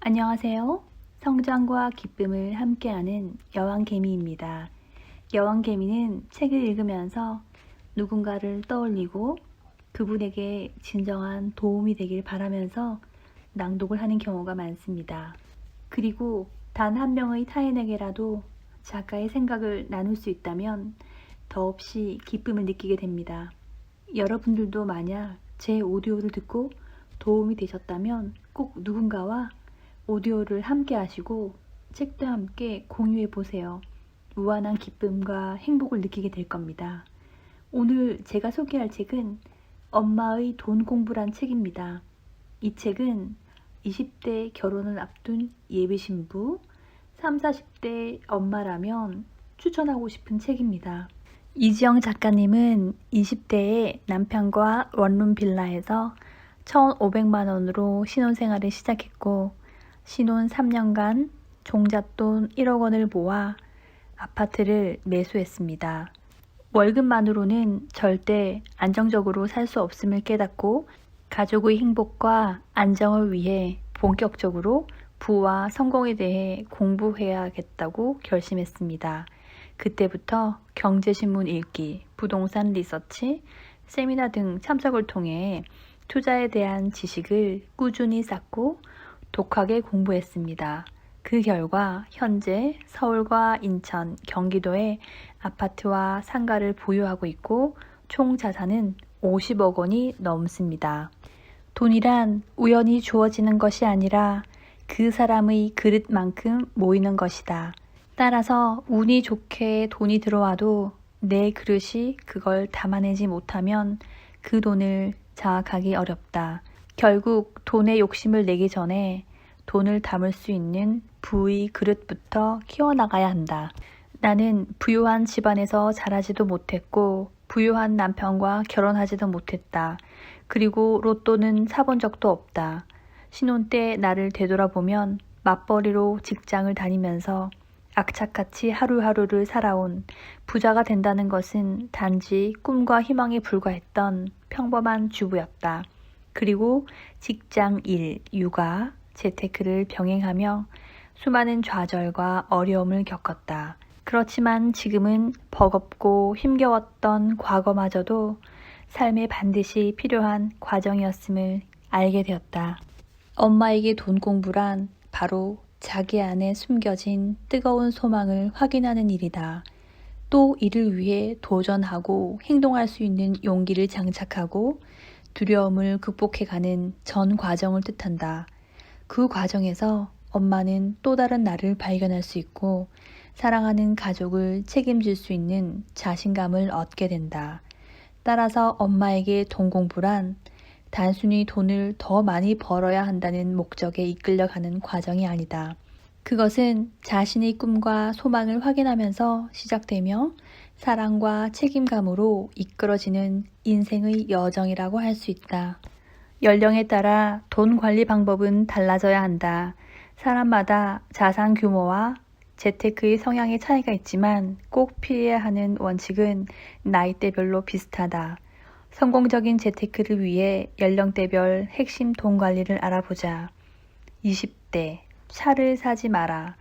안녕하세요. 성장과 기쁨을 함께하는 여왕개미입니다. 여왕개미는 책을 읽으면서 누군가를 떠올리고 그분에게 진정한 도움이 되길 바라면서 낭독을 하는 경우가 많습니다. 그리고 단 한 명의 타인에게라도 작가의 생각을 나눌 수 있다면 더없이 기쁨을 느끼게 됩니다. 여러분들도 만약 제 오디오를 듣고 도움이 되셨다면 꼭 누군가와 오디오를 함께 하시고 책도 함께 공유해 보세요. 무한한 기쁨과 행복을 느끼게 될 겁니다. 오늘 제가 소개할 책은 엄마의 돈 공부란 책입니다. 이 책은 20대 결혼을 앞둔 예비신부, 30, 40대 엄마라면 추천하고 싶은 책입니다. 이지영 작가님은 20대에 남편과 원룸 빌라에서 1,500만 원으로 신혼생활을 시작했고 신혼 3년간 종잣돈 1억 원을 모아 아파트를 매수했습니다. 월급만으로는 절대 안정적으로 살 수 없음을 깨닫고 가족의 행복과 안정을 위해 본격적으로 부와 성공에 대해 공부해야겠다고 결심했습니다. 그때부터 경제신문 읽기, 부동산 리서치, 세미나 등 참석을 통해 투자에 대한 지식을 꾸준히 쌓고 독하게 공부했습니다. 그 결과 현재 서울과 인천, 경기도에 아파트와 상가를 보유하고 있고 총 자산은 50억 원이 넘습니다. 돈이란 우연히 주어지는 것이 아니라 그 사람의 그릇만큼 모이는 것이다. 따라서 운이 좋게 돈이 들어와도 내 그릇이 그걸 담아내지 못하면 그 돈을 장악하기 어렵다. 결국 돈에 욕심을 내기 전에 돈을 담을 수 있는 부의 그릇부터 키워나가야 한다. 나는 부유한 집안에서 자라지도 못했고 부유한 남편과 결혼하지도 못했다. 그리고 로또는 사본 적도 없다. 신혼 때 나를 되돌아보면 맞벌이로 직장을 다니면서 악착같이 하루하루를 살아온 부자가 된다는 것은 단지 꿈과 희망에 불과했던 평범한 주부였다. 그리고 직장 일, 육아, 재테크를 병행하며 수많은 좌절과 어려움을 겪었다. 그렇지만 지금은 버겁고 힘겨웠던 과거마저도 삶에 반드시 필요한 과정이었음을 알게 되었다. 엄마에게 돈 공부란 바로 자기 안에 숨겨진 뜨거운 소망을 확인하는 일이다. 또 이를 위해 도전하고 행동할 수 있는 용기를 장착하고 두려움을 극복해가는 전 과정을 뜻한다. 그 과정에서 엄마는 또 다른 나를 발견할 수 있고 사랑하는 가족을 책임질 수 있는 자신감을 얻게 된다. 따라서 엄마에게 돈 공부란 단순히 돈을 더 많이 벌어야 한다는 목적에 이끌려가는 과정이 아니다. 그것은 자신의 꿈과 소망을 확인하면서 시작되며 사랑과 책임감으로 이끌어지는 인생의 여정이라고 할 수 있다. 연령에 따라 돈 관리 방법은 달라져야 한다. 사람마다 자산 규모와 재테크의 성향의 차이가 있지만 꼭 피해야 하는 원칙은 나이대별로 비슷하다. 성공적인 재테크를 위해 연령대별 핵심 돈 관리를 알아보자. 20대, 차를 사지 마라.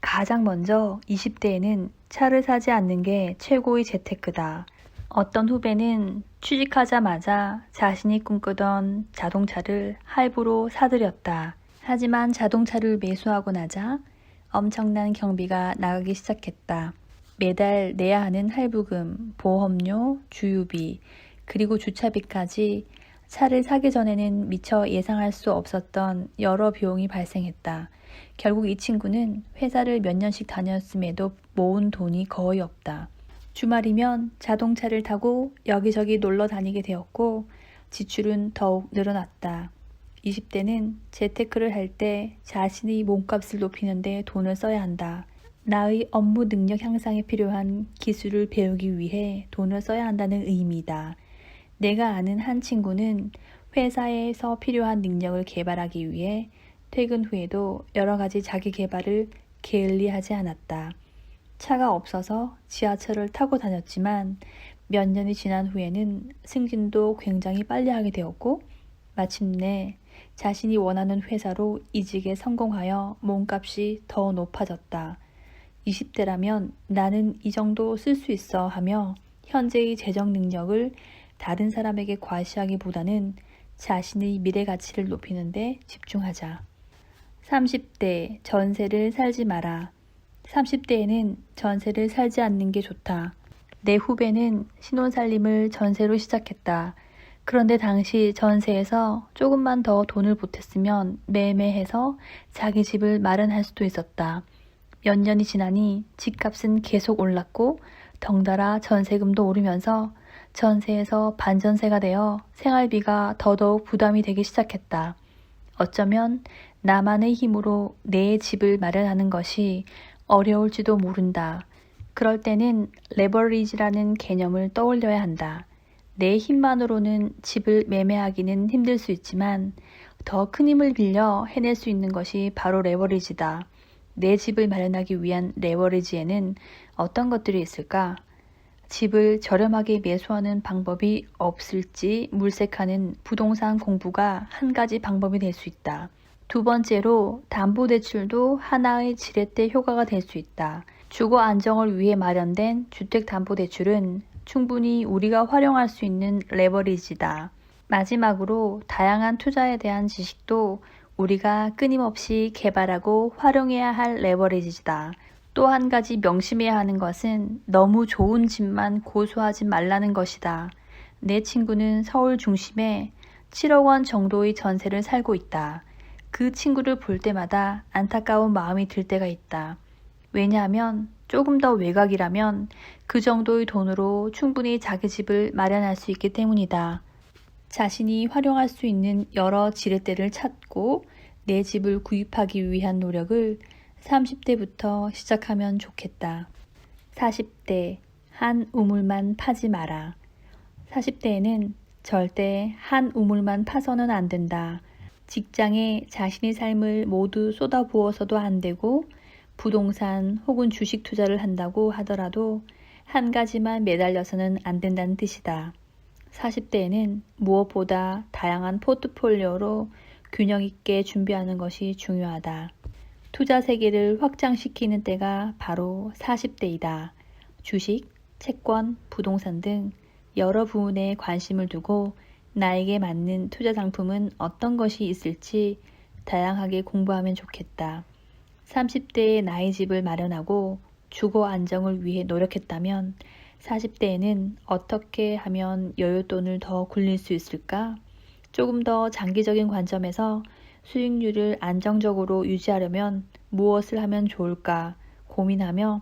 가장 먼저 20대에는 차를 사지 않는 게 최고의 재테크다. 어떤 후배는 취직하자마자 자신이 꿈꾸던 자동차를 할부로 사들였다. 하지만 자동차를 매수하고 나자 엄청난 경비가 나가기 시작했다. 매달 내야 하는 할부금, 보험료, 주유비, 그리고 주차비까지 차를 사기 전에는 미처 예상할 수 없었던 여러 비용이 발생했다. 결국 이 친구는 회사를 몇 년씩 다녔음에도 모은 돈이 거의 없다. 주말이면 자동차를 타고 여기저기 놀러 다니게 되었고 지출은 더욱 늘어났다. 20대는 재테크를 할 때 자신의 몸값을 높이는 데 돈을 써야 한다. 나의 업무 능력 향상에 필요한 기술을 배우기 위해 돈을 써야 한다는 의미다. 내가 아는 한 친구는 회사에서 필요한 능력을 개발하기 위해 퇴근 후에도 여러 가지 자기 개발을 게을리하지 않았다. 차가 없어서 지하철을 타고 다녔지만 몇 년이 지난 후에는 승진도 굉장히 빨리 하게 되었고 마침내 자신이 원하는 회사로 이직에 성공하여 몸값이 더 높아졌다. 20대라면 나는 이 정도 쓸 수 있어 하며 현재의 재정 능력을 다른 사람에게 과시하기보다는 자신의 미래 가치를 높이는 데 집중하자. 30대 전세를 살지 마라. 30대에는 전세를 살지 않는 게 좋다. 내 후배는 신혼살림을 전세로 시작했다. 그런데 당시 전세에서 조금만 더 돈을 보탰으면 매매해서 자기 집을 마련할 수도 있었다. 몇 년이 지나니 집값은 계속 올랐고 덩달아 전세금도 오르면서 전세에서 반전세가 되어 생활비가 더더욱 부담이 되기 시작했다. 어쩌면 나만의 힘으로 내 집을 마련하는 것이 어려울지도 모른다. 그럴 때는 레버리지라는 개념을 떠올려야 한다. 내 힘만으로는 집을 매매하기는 힘들 수 있지만 더 큰 힘을 빌려 해낼 수 있는 것이 바로 레버리지다. 내 집을 마련하기 위한 레버리지에는 어떤 것들이 있을까? 집을 저렴하게 매수하는 방법이 없을지 물색하는 부동산 공부가 한 가지 방법이 될 수 있다. 두 번째로 담보대출도 하나의 지렛대 효과가 될 수 있다. 주거 안정을 위해 마련된 주택담보대출은 충분히 우리가 활용할 수 있는 레버리지다. 마지막으로 다양한 투자에 대한 지식도 우리가 끊임없이 개발하고 활용해야 할 레버리지다. 또 한 가지 명심해야 하는 것은 너무 좋은 집만 고수하지 말라는 것이다. 내 친구는 서울 중심에 7억 원 정도의 전세를 살고 있다. 그 친구를 볼 때마다 안타까운 마음이 들 때가 있다. 왜냐하면 조금 더 외곽이라면 그 정도의 돈으로 충분히 자기 집을 마련할 수 있기 때문이다. 자신이 활용할 수 있는 여러 지렛대를 찾고 내 집을 구입하기 위한 노력을 30대부터 시작하면 좋겠다. 40대, 한 우물만 파지 마라. 40대에는 절대 한 우물만 파서는 안 된다. 직장에 자신의 삶을 모두 쏟아부어서도 안 되고 부동산 혹은 주식 투자를 한다고 하더라도 한 가지만 매달려서는 안 된다는 뜻이다. 40대에는 무엇보다 다양한 포트폴리오로 균형 있게 준비하는 것이 중요하다. 투자 세계를 확장시키는 때가 바로 40대이다. 주식, 채권, 부동산 등 여러 부분에 관심을 두고 나에게 맞는 투자 상품은 어떤 것이 있을지 다양하게 공부하면 좋겠다. 30대에 나의 집을 마련하고 주거 안정을 위해 노력했다면 40대에는 어떻게 하면 여윳돈을 더 굴릴 수 있을까? 조금 더 장기적인 관점에서 수익률을 안정적으로 유지하려면 무엇을 하면 좋을까 고민하며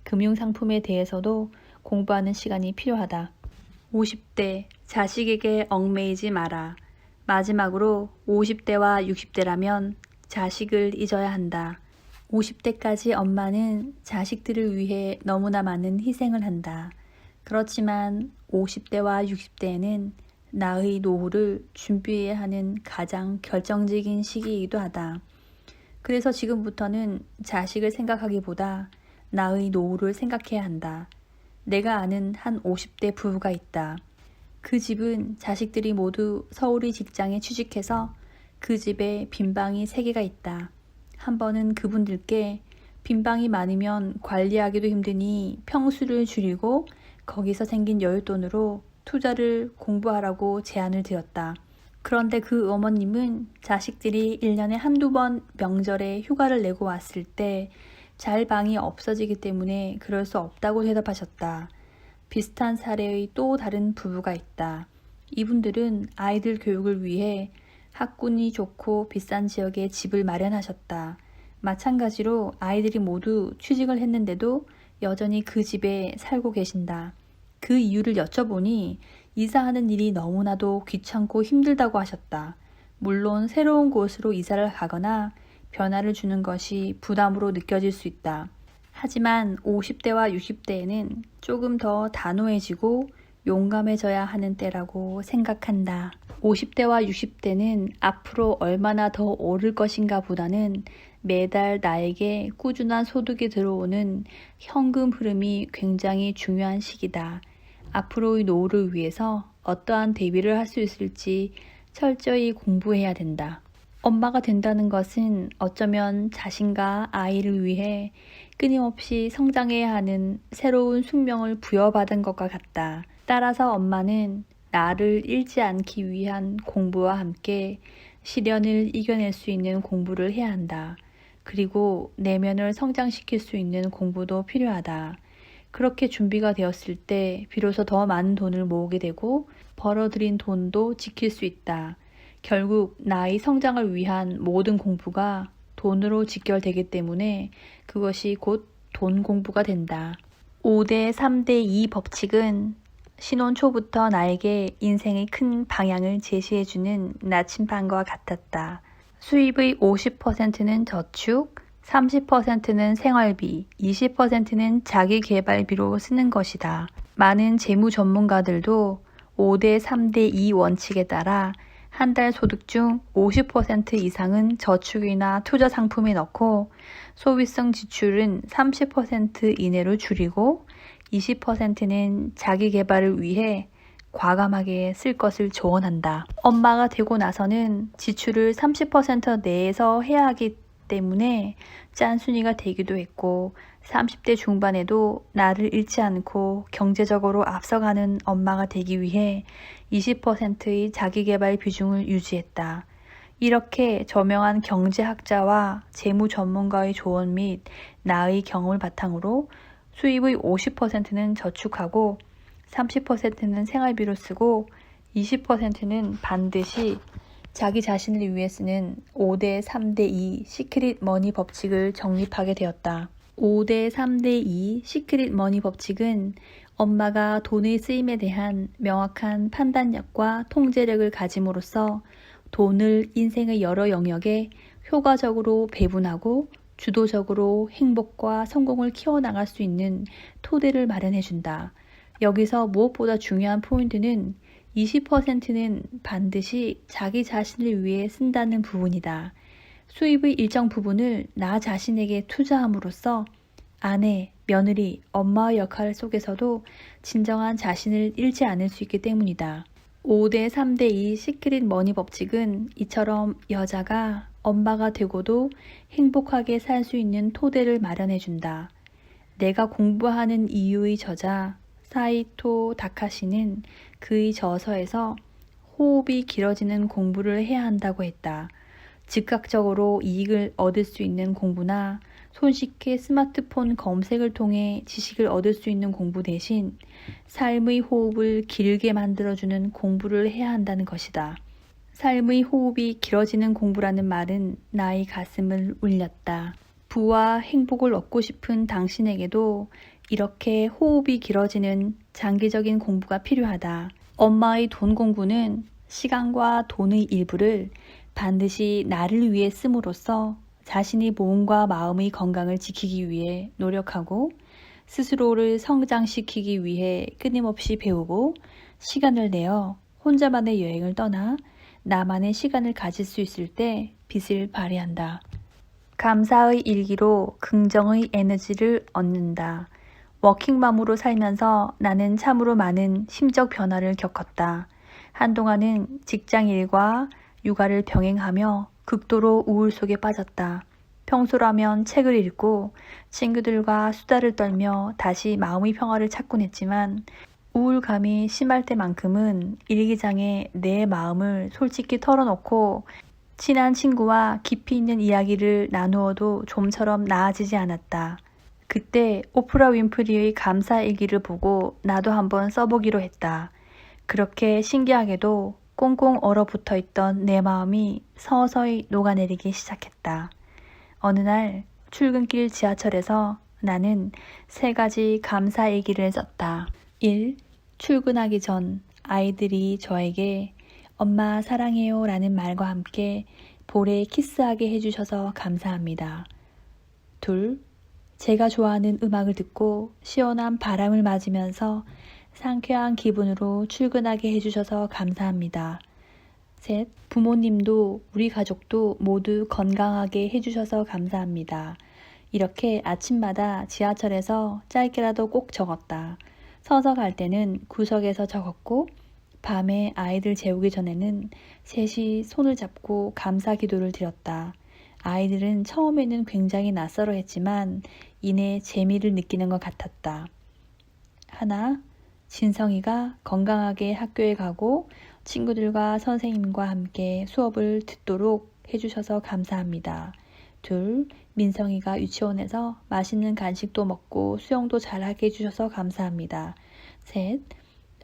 금융상품에 대해서도 공부하는 시간이 필요하다. 50대, 자식에게 얽매이지 마라. 마지막으로 50대와 60대라면 자식을 잊어야 한다. 50대까지 엄마는 자식들을 위해 너무나 많은 희생을 한다. 그렇지만 50대와 60대에는 나의 노후를 준비해야 하는 가장 결정적인 시기이기도 하다. 그래서 지금부터는 자식을 생각하기보다 나의 노후를 생각해야 한다. 내가 아는 한 50대 부부가 있다. 그 집은 자식들이 모두 서울의 직장에 취직해서 그 집에 빈방이 3개가 있다. 한 번은 그분들께 빈방이 많으면 관리하기도 힘드니 평수를 줄이고 거기서 생긴 여윳돈으로 투자를 공부하라고 제안을 드렸다. 그런데 그 어머님은 자식들이 1년에 한두 번 명절에 휴가를 내고 왔을 때 잘 방이 없어지기 때문에 그럴 수 없다고 대답하셨다. 비슷한 사례의 또 다른 부부가 있다. 이분들은 아이들 교육을 위해 학군이 좋고 비싼 지역에 집을 마련하셨다. 마찬가지로 아이들이 모두 취직을 했는데도 여전히 그 집에 살고 계신다. 그 이유를 여쭤보니 이사하는 일이 너무나도 귀찮고 힘들다고 하셨다. 물론 새로운 곳으로 이사를 가거나 변화를 주는 것이 부담으로 느껴질 수 있다. 하지만 50대와 60대에는 조금 더 단호해지고 용감해져야 하는 때라고 생각한다. 50대와 60대는 앞으로 얼마나 더 오를 것인가 보다는 매달 나에게 꾸준한 소득이 들어오는 현금 흐름이 굉장히 중요한 시기다. 앞으로의 노후를 위해서 어떠한 대비를 할 수 있을지 철저히 공부해야 된다. 엄마가 된다는 것은 어쩌면 자신과 아이를 위해 끊임없이 성장해야 하는 새로운 숙명을 부여받은 것과 같다. 따라서 엄마는 나를 잃지 않기 위한 공부와 함께 시련을 이겨낼 수 있는 공부를 해야 한다. 그리고 내면을 성장시킬 수 있는 공부도 필요하다. 그렇게 준비가 되었을 때 비로소 더 많은 돈을 모으게 되고 벌어들인 돈도 지킬 수 있다. 결국 나의 성장을 위한 모든 공부가 돈으로 직결되기 때문에 그것이 곧 돈 공부가 된다. 5대 3대 2 법칙은 신혼 초부터 나에게 인생의 큰 방향을 제시해주는 나침반과 같았다. 수입의 50%는 저축, 30%는 생활비, 20%는 자기계발비로 쓰는 것이다. 많은 재무 전문가들도 5대 3대 2 원칙에 따라 한 달 소득 중 50% 이상은 저축이나 투자 상품에 넣고 소비성 지출은 30% 이내로 줄이고 20%는 자기 개발을 위해 과감하게 쓸 것을 조언한다. 엄마가 되고 나서는 지출을 30% 내에서 해야 하기 때문에 짠순이가 되기도 했고 30대 중반에도 나를 잃지 않고 경제적으로 앞서가는 엄마가 되기 위해 20%의 자기계발 비중을 유지했다. 이렇게 저명한 경제학자와 재무 전문가의 조언 및 나의 경험을 바탕으로 수입의 50%는 저축하고 30%는 생활비로 쓰고 20%는 반드시 자기 자신을 위해 쓰는 5대 3대 2 시크릿 머니 법칙을 정립하게 되었다. 5대 3대 2 시크릿 머니 법칙은 엄마가 돈의 쓰임에 대한 명확한 판단력과 통제력을 가짐으로써 돈을 인생의 여러 영역에 효과적으로 배분하고 주도적으로 행복과 성공을 키워나갈 수 있는 토대를 마련해준다. 여기서 무엇보다 중요한 포인트는 20%는 반드시 자기 자신을 위해 쓴다는 부분이다. 수입의 일정 부분을 나 자신에게 투자함으로써 아내, 며느리, 엄마의 역할 속에서도 진정한 자신을 잃지 않을 수 있기 때문이다. 5대 3대 2 시크릿 머니 법칙은 이처럼 여자가 엄마가 되고도 행복하게 살 수 있는 토대를 마련해준다. 내가 공부하는 이유의 저자 사이토 다카시는 그의 저서에서 호흡이 길어지는 공부를 해야 한다고 했다. 즉각적으로 이익을 얻을 수 있는 공부나 손쉽게 스마트폰 검색을 통해 지식을 얻을 수 있는 공부 대신 삶의 호흡을 길게 만들어주는 공부를 해야 한다는 것이다. 삶의 호흡이 길어지는 공부라는 말은 나의 가슴을 울렸다. 부와 행복을 얻고 싶은 당신에게도 이렇게 호흡이 길어지는 장기적인 공부가 필요하다. 엄마의 돈 공부는 시간과 돈의 일부를 반드시 나를 위해 씀으로써 자신의 몸과 마음의 건강을 지키기 위해 노력하고 스스로를 성장시키기 위해 끊임없이 배우고 시간을 내어 혼자만의 여행을 떠나 나만의 시간을 가질 수 있을 때 빛을 발휘한다. 감사의 일기로 긍정의 에너지를 얻는다. 워킹맘으로 살면서 나는 참으로 많은 심적 변화를 겪었다. 한동안은 직장일과 육아를 병행하며 극도로 우울 속에 빠졌다. 평소라면 책을 읽고 친구들과 수다를 떨며 다시 마음의 평화를 찾곤 했지만 우울감이 심할 때만큼은 일기장에 내 마음을 솔직히 털어놓고 친한 친구와 깊이 있는 이야기를 나누어도 좀처럼 나아지지 않았다. 그때 오프라 윈프리의 감사일기를 보고 나도 한번 써보기로 했다. 그렇게 신기하게도 꽁꽁 얼어붙어 있던 내 마음이 서서히 녹아내리기 시작했다. 어느 날 출근길 지하철에서 나는 3가지 감사일기를 썼다. 1. 출근하기 전 아이들이 저에게 엄마 사랑해요 라는 말과 함께 볼에 키스하게 해주셔서 감사합니다. 2. 제가 좋아하는 음악을 듣고 시원한 바람을 맞으면서 상쾌한 기분으로 출근하게 해주셔서 감사합니다. 3. 부모님도 우리 가족도 모두 건강하게 해주셔서 감사합니다. 이렇게 아침마다 지하철에서 짧게라도 꼭 적었다. 서서 갈 때는 구석에서 적었고 밤에 아이들 재우기 전에는 셋이 손을 잡고 감사 기도를 드렸다. 아이들은 처음에는 굉장히 낯설어 했지만 이내 재미를 느끼는 것 같았다. 하나, 진성이가 건강하게 학교에 가고 친구들과 선생님과 함께 수업을 듣도록 해주셔서 감사합니다. 둘, 민성이가 유치원에서 맛있는 간식도 먹고 수영도 잘하게 해주셔서 감사합니다. 셋,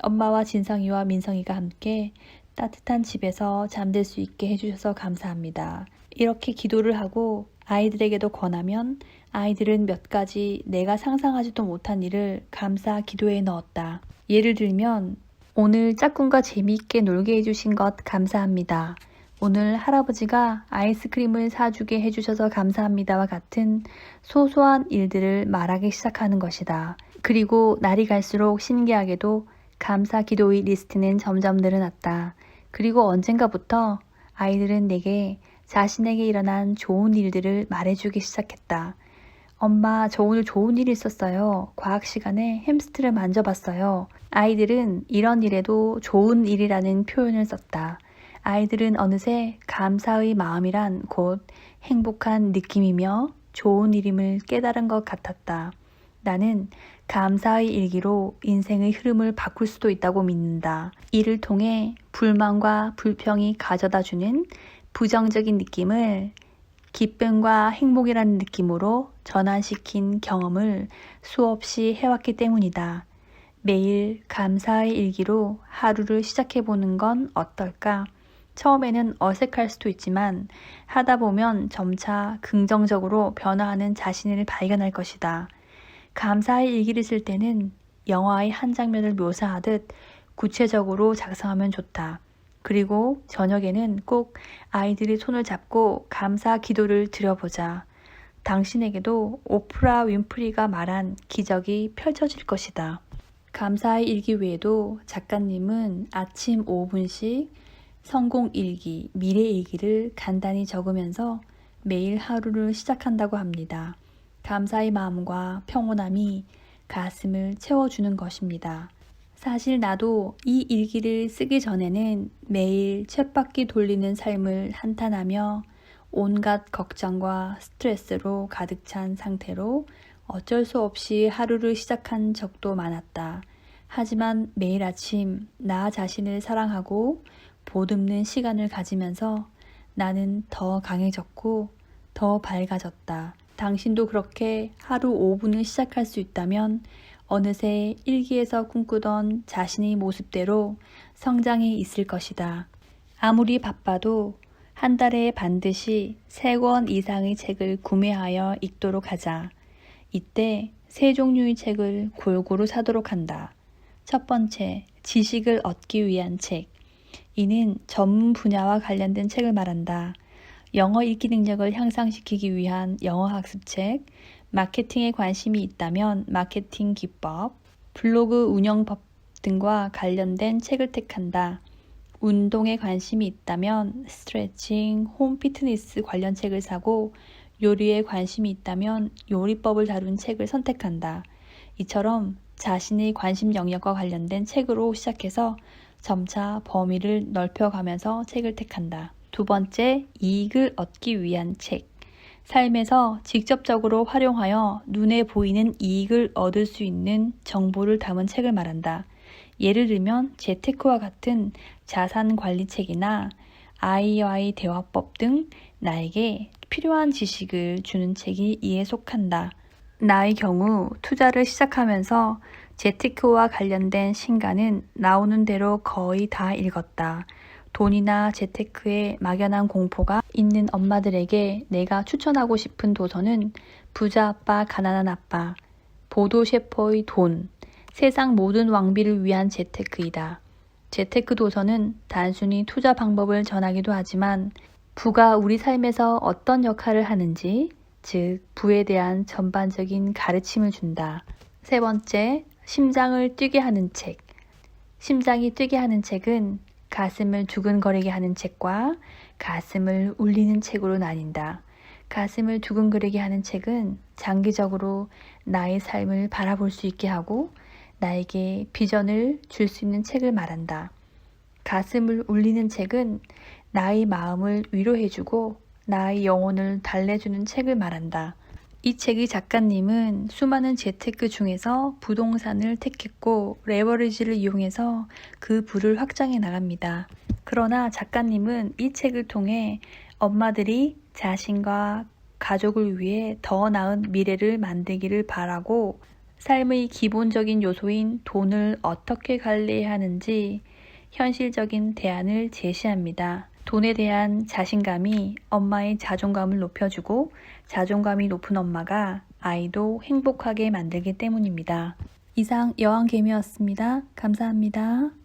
엄마와 진성이와 민성이가 함께 따뜻한 집에서 잠들 수 있게 해주셔서 감사합니다. 이렇게 기도를 하고 아이들에게도 권하면 아이들은 몇 가지 내가 상상하지도 못한 일을 감사 기도에 넣었다. 예를 들면 오늘 짝꿍과 재미있게 놀게 해주신 것 감사합니다. 오늘 할아버지가 아이스크림을 사주게 해주셔서 감사합니다와 같은 소소한 일들을 말하기 시작하는 것이다. 그리고 날이 갈수록 신기하게도 감사 기도의 리스트는 점점 늘어났다. 그리고 언젠가부터 아이들은 내게 자신에게 일어난 좋은 일들을 말해주기 시작했다. 엄마, 저 오늘 좋은 일이 있었어요. 과학 시간에 햄스트를 만져봤어요. 아이들은 이런 일에도 좋은 일이라는 표현을 썼다. 아이들은 어느새 감사의 마음이란 곧 행복한 느낌이며 좋은 일임을 깨달은 것 같았다. 나는 감사의 일기로 인생의 흐름을 바꿀 수도 있다고 믿는다. 이를 통해 불만과 불평이 가져다주는 부정적인 느낌을 기쁨과 행복이라는 느낌으로 전환시킨 경험을 수없이 해왔기 때문이다. 매일 감사의 일기로 하루를 시작해보는 건 어떨까? 처음에는 어색할 수도 있지만 하다 보면 점차 긍정적으로 변화하는 자신을 발견할 것이다. 감사의 일기를 쓸 때는 영화의 한 장면을 묘사하듯 구체적으로 작성하면 좋다. 그리고 저녁에는 꼭 아이들이 손을 잡고 감사 기도를 드려보자. 당신에게도 오프라 윈프리가 말한 기적이 펼쳐질 것이다. 감사의 일기 외에도 작가님은 아침 5분씩 성공 일기, 미래 일기를 간단히 적으면서 매일 하루를 시작한다고 합니다. 감사의 마음과 평온함이 가슴을 채워주는 것입니다. 사실 나도 이 일기를 쓰기 전에는 매일 쳇바퀴 돌리는 삶을 한탄하며 온갖 걱정과 스트레스로 가득 찬 상태로 어쩔 수 없이 하루를 시작한 적도 많았다. 하지만 매일 아침 나 자신을 사랑하고 보듬는 시간을 가지면서 나는 더 강해졌고 더 밝아졌다. 당신도 그렇게 하루 5분을 시작할 수 있다면 어느새 일기에서 꿈꾸던 자신의 모습대로 성장해 있을 것이다. 아무리 바빠도 한 달에 반드시 3권 이상의 책을 구매하여 읽도록 하자. 이때 3종류의 책을 골고루 사도록 한다. 첫 번째, 지식을 얻기 위한 책. 이는 전문 분야와 관련된 책을 말한다. 영어 읽기 능력을 향상시키기 위한 영어 학습책, 마케팅에 관심이 있다면 마케팅 기법, 블로그 운영법 등과 관련된 책을 택한다. 운동에 관심이 있다면 스트레칭, 홈 피트니스 관련 책을 사고 요리에 관심이 있다면 요리법을 다룬 책을 선택한다. 이처럼 자신의 관심 영역과 관련된 책으로 시작해서 점차 범위를 넓혀가면서 책을 택한다. 두 번째, 이익을 얻기 위한 책. 삶에서 직접적으로 활용하여 눈에 보이는 이익을 얻을 수 있는 정보를 담은 책을 말한다. 예를 들면 재테크와 같은 자산 관리 책이나 아이와의 대화법 등 나에게 필요한 지식을 주는 책이 이에 속한다. 나의 경우 투자를 시작하면서 재테크와 관련된 신간은 나오는 대로 거의 다 읽었다. 돈이나 재테크에 막연한 공포가 있는 엄마들에게 내가 추천하고 싶은 도서는 부자 아빠, 가난한 아빠, 보도 셰퍼의 돈, 세상 모든 왕비를 위한 재테크이다. 재테크 도서는 단순히 투자 방법을 전하기도 하지만 부가 우리 삶에서 어떤 역할을 하는지, 즉 부에 대한 전반적인 가르침을 준다. 세 번째, 심장을 뛰게 하는 책. 심장이 뛰게 하는 책은 가슴을 두근거리게 하는 책과 가슴을 울리는 책으로 나뉜다. 가슴을 두근거리게 하는 책은 장기적으로 나의 삶을 바라볼 수 있게 하고 나에게 비전을 줄 수 있는 책을 말한다. 가슴을 울리는 책은 나의 마음을 위로해주고 나의 영혼을 달래주는 책을 말한다. 이 책의 작가님은 수많은 재테크 중에서 부동산을 택했고 레버리지를 이용해서 그 부를 확장해 나갑니다. 그러나 작가님은 이 책을 통해 엄마들이 자신과 가족을 위해 더 나은 미래를 만들기를 바라고 삶의 기본적인 요소인 돈을 어떻게 관리해야 하는지 현실적인 대안을 제시합니다. 돈에 대한 자신감이 엄마의 자존감을 높여주고 자존감이 높은 엄마가 아이도 행복하게 만들기 때문입니다. 이상 여왕개미였습니다. 감사합니다.